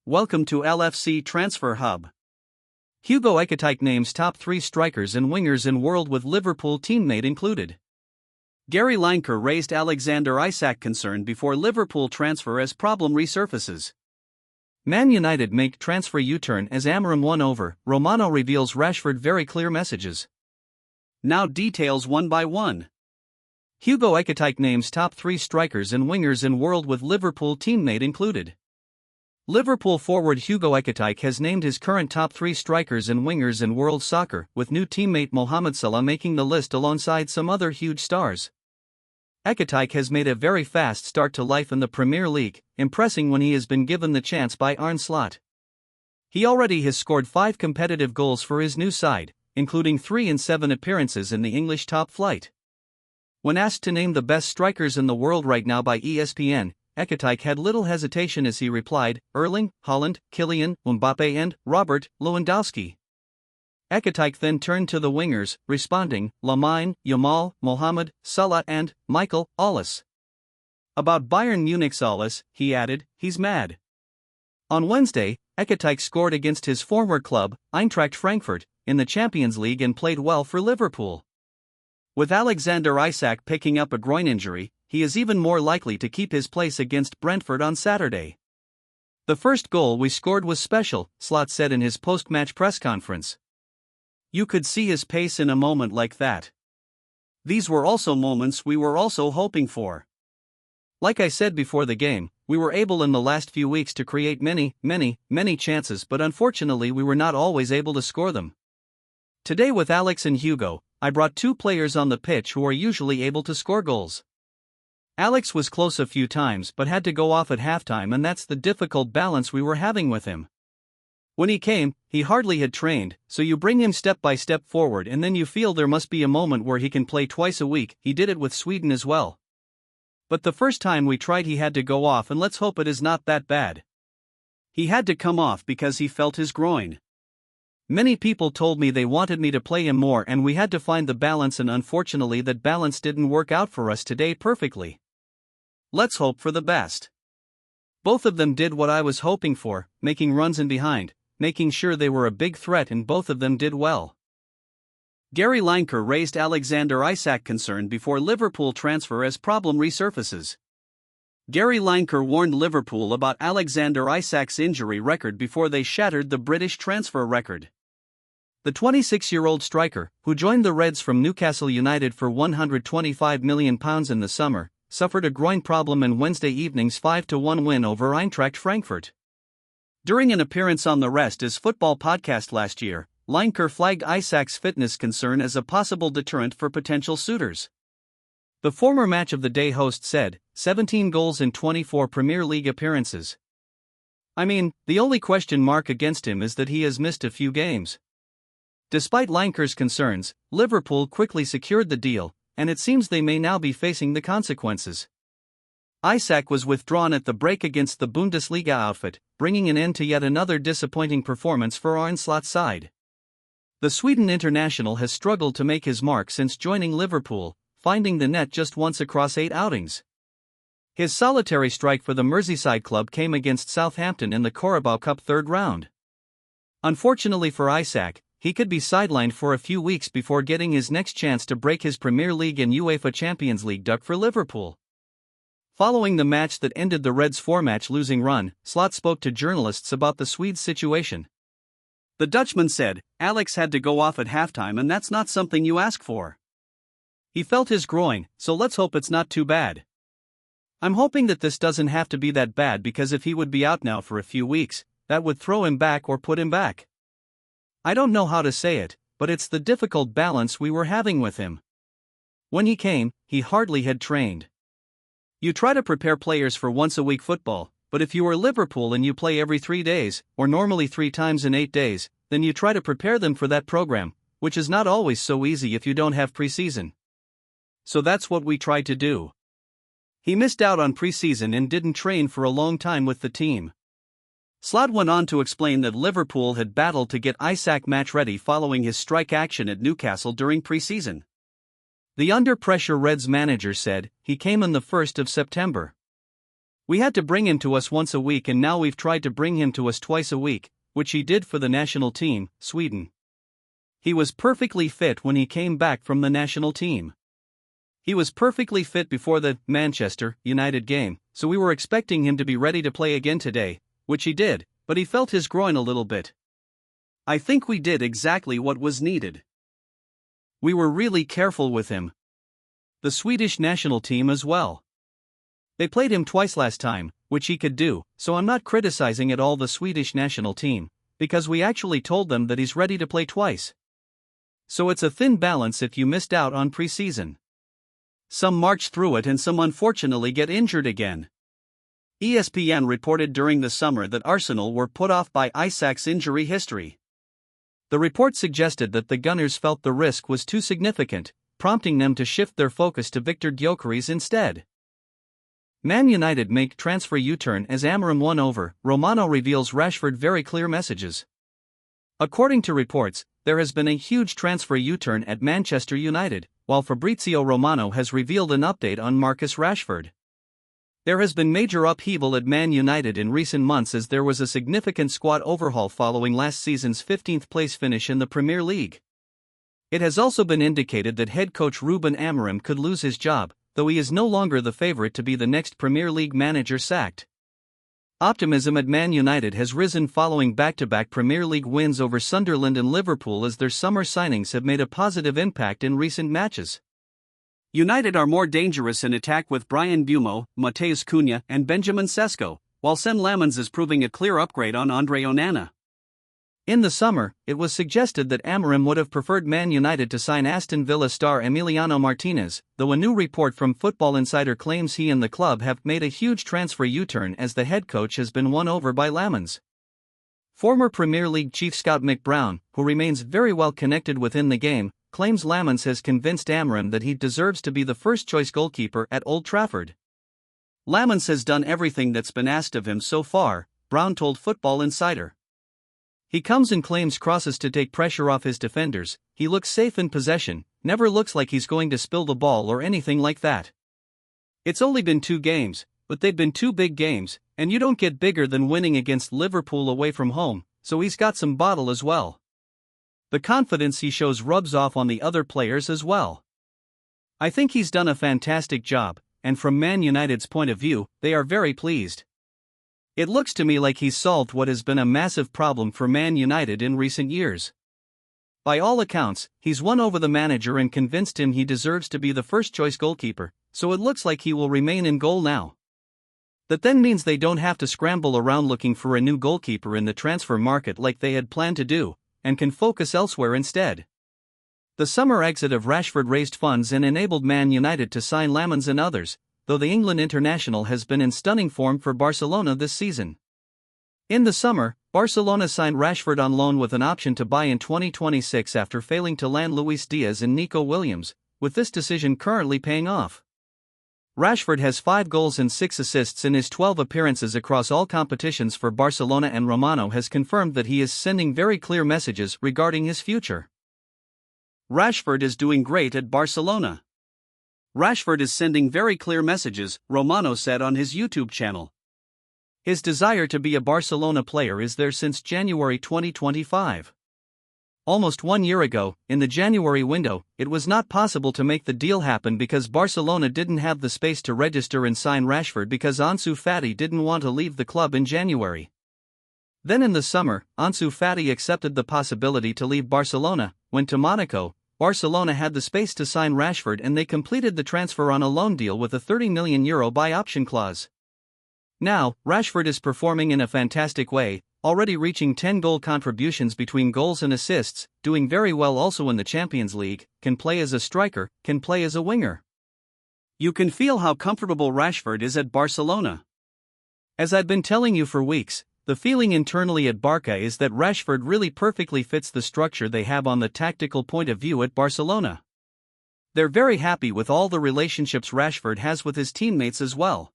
Welcome to LFC Transfer Hub. Hugo Ekitike names top 3 strikers and wingers in world with Liverpool teammate included. Gary Lineker raised Alexander Isak concern before Liverpool transfer as problem resurfaces. Man United make transfer U-turn as Amorim won over. Romano reveals Rashford very clear messages. Now details one by one. Hugo Ekitike names top 3 strikers and wingers in world with Liverpool teammate included. Liverpool forward Hugo Ekitike has named his current top 3 strikers and wingers in world soccer, with new teammate Mohamed Salah making the list alongside some other huge stars. Ekitike has made a very fast start to life in the Premier League, impressing when he has been given the chance by Arne Slot. He already has scored 5 competitive goals for his new side, including 3 in 7 appearances in the English top flight. When asked to name the best strikers in the world right now by ESPN, Ekitike had little hesitation as he replied, Erling, Haaland, Kylian, Mbappe and Robert Lewandowski. Ekitike then turned to the wingers, responding, Lamine Yamal, Mohamed Salah and Michael Olise. About Bayern Munich's Olise, he added, he's mad. On Wednesday, Ekitike scored against his former club, Eintracht Frankfurt, in the Champions League and played well for Liverpool. With Alexander Isak picking up a groin injury, he is even more likely to keep his place against Brentford on Saturday. The first goal we scored was special, Slot said in his post-match press conference. You could see his pace in a moment like that. These were also moments we were also hoping for. Like I said before the game, we were able in the last few weeks to create many chances, but unfortunately we were not always able to score them. Today with Alex and Hugo, I brought 2 players on the pitch who are usually able to score goals. Alex was close a few times but had to go off at halftime, and that's the difficult balance we were having with him. When he came, he hardly had trained, so you bring him step by step forward and then you feel there must be a moment where he can play twice a week. He did it with Sweden as well. But the first time we tried he had to go off, and let's hope it is not that bad. He had to come off because he felt his groin. Many people told me they wanted me to play him more and we had to find the balance, and unfortunately that balance didn't work out for us today perfectly. Let's hope for the best. Both of them did what I was hoping for, making runs in behind, making sure they were a big threat, and both of them did well. Gary Lineker raised Alexander Isak concern before Liverpool transfer as problem resurfaces. Gary Lineker warned Liverpool about Alexander Isak's injury record before they shattered the British transfer record. The 26-year-old striker, who joined the Reds from Newcastle United for £125 million in the summer, suffered a groin problem in Wednesday evening's 5-1 win over Eintracht Frankfurt. During an appearance on the Rest is Football podcast last year, Lineker flagged Isak's fitness concern as a possible deterrent for potential suitors. The former Match of the Day host said, 17 goals in 24 Premier League appearances. I mean, the only question mark against him is that he has missed a few games. Despite Lineker's concerns, Liverpool quickly secured the deal, and it seems they may now be facing the consequences. Isak was withdrawn at the break against the Bundesliga outfit, bringing an end to yet another disappointing performance for Arne Slot's side. The Sweden international has struggled to make his mark since joining Liverpool, finding the net just once across 8 outings. His solitary strike for the Merseyside club came against Southampton in the Carabao Cup 3rd round. Unfortunately for Isak, he could be sidelined for a few weeks before getting his next chance to break his Premier League and UEFA Champions League duck for Liverpool. Following the match that ended the Reds' 4-match losing run, Slot spoke to journalists about the Swedes' situation. The Dutchman said, Alex had to go off at halftime, and that's not something you ask for. He felt his groin, so let's hope it's not too bad. I'm hoping that this doesn't have to be that bad, because if he would be out now for a few weeks, that would throw him back or put him back. I don't know how to say it, but it's the difficult balance we were having with him. When he came, he hardly had trained. You try to prepare players for once-a-week football, but if you are Liverpool and you play every 3 days, or normally 3 times in 8 days, then you try to prepare them for that program, which is not always so easy if you don't have preseason. So that's what we tried to do. He missed out on preseason and didn't train for a long time with the team. Slot went on to explain that Liverpool had battled to get Isak match-ready following his strike action at Newcastle during preseason. The under-pressure Reds manager said, he came on the 1st of September. We had to bring him to us once a week and now we've tried to bring him to us twice a week, which he did for the national team, Sweden. He was perfectly fit when he came back from the national team. He was perfectly fit before the Manchester United game, so we were expecting him to be ready to play again today, which he did, but he felt his groin a little bit. I think we did exactly what was needed. We were really careful with him. The Swedish national team as well. They played him twice last time, which he could do, so I'm not criticizing at all the Swedish national team, because we actually told them that he's ready to play twice. So it's a thin balance if you missed out on preseason. Some march through it and some unfortunately get injured again. ESPN reported during the summer that Arsenal were put off by Isak's injury history. The report suggested that the Gunners felt the risk was too significant, prompting them to shift their focus to Viktor Gyökeres instead. Man United make transfer U-turn as Amorim won over. Romano reveals Rashford very clear messages. According to reports, there has been a huge transfer U-turn at Manchester United, while Fabrizio Romano has revealed an update on Marcus Rashford. There has been major upheaval at Man United in recent months as there was a significant squad overhaul following last season's 15th place finish in the Premier League. It has also been indicated that head coach Ruben Amorim could lose his job, though he is no longer the favorite to be the next Premier League manager sacked. Optimism at Man United has risen following back-to-back Premier League wins over Sunderland and Liverpool as their summer signings have made a positive impact in recent matches. United are more dangerous in attack with Brian Bumo, Matheus Cunha and Benjamin Sesko, while Sen Lamens is proving a clear upgrade on Andre Onana. In the summer, it was suggested that Amorim would have preferred Man United to sign Aston Villa star Emiliano Martinez, though a new report from Football Insider claims he and the club have made a huge transfer U-turn as the head coach has been won over by Lamens. Former Premier League chief scout Mick Brown, who remains very well connected within the game, claims Lamens has convinced Amorim that he deserves to be the first-choice goalkeeper at Old Trafford. Lamens has done everything that's been asked of him so far, Brown told Football Insider. He comes and claims crosses to take pressure off his defenders, he looks safe in possession, never looks like he's going to spill the ball or anything like that. It's only been 2 games, but they've been 2 big games, and you don't get bigger than winning against Liverpool away from home, so he's got some bottle as well. The confidence he shows rubs off on the other players as well. I think he's done a fantastic job, and from Man United's point of view, they are very pleased. It looks to me like he's solved what has been a massive problem for Man United in recent years. By all accounts, he's won over the manager and convinced him he deserves to be the first-choice goalkeeper, so it looks like he will remain in goal now. That then means they don't have to scramble around looking for a new goalkeeper in the transfer market like they had planned to do, and can focus elsewhere instead. The summer exit of Rashford raised funds and enabled Man United to sign Lamens and others, though the England international has been in stunning form for Barcelona this season. In the summer, Barcelona signed Rashford on loan with an option to buy in 2026 after failing to land Luis Diaz and Nico Williams, with this decision currently paying off. Rashford has 5 goals and 6 assists in his 12 appearances across all competitions for Barcelona, and Romano has confirmed that he is sending very clear messages regarding his future. Rashford is doing great at Barcelona. Rashford is sending very clear messages, Romano said on his YouTube channel. His desire to be a Barcelona player is there since January 2025. Almost 1 year ago, in the January window, it was not possible to make the deal happen because Barcelona didn't have the space to register and sign Rashford because Ansu Fati didn't want to leave the club in January. Then in the summer, Ansu Fati accepted the possibility to leave Barcelona, went to Monaco. Barcelona had the space to sign Rashford and they completed the transfer on a loan deal with a €30 million buy option clause. Now, Rashford is performing in a fantastic way, already reaching 10 goal contributions between goals and assists, doing very well also in the Champions League, can play as a striker, can play as a winger. You can feel how comfortable Rashford is at Barcelona. As I've been telling you for weeks, the feeling internally at Barca is that Rashford really perfectly fits the structure they have on the tactical point of view at Barcelona. They're very happy with all the relationships Rashford has with his teammates as well.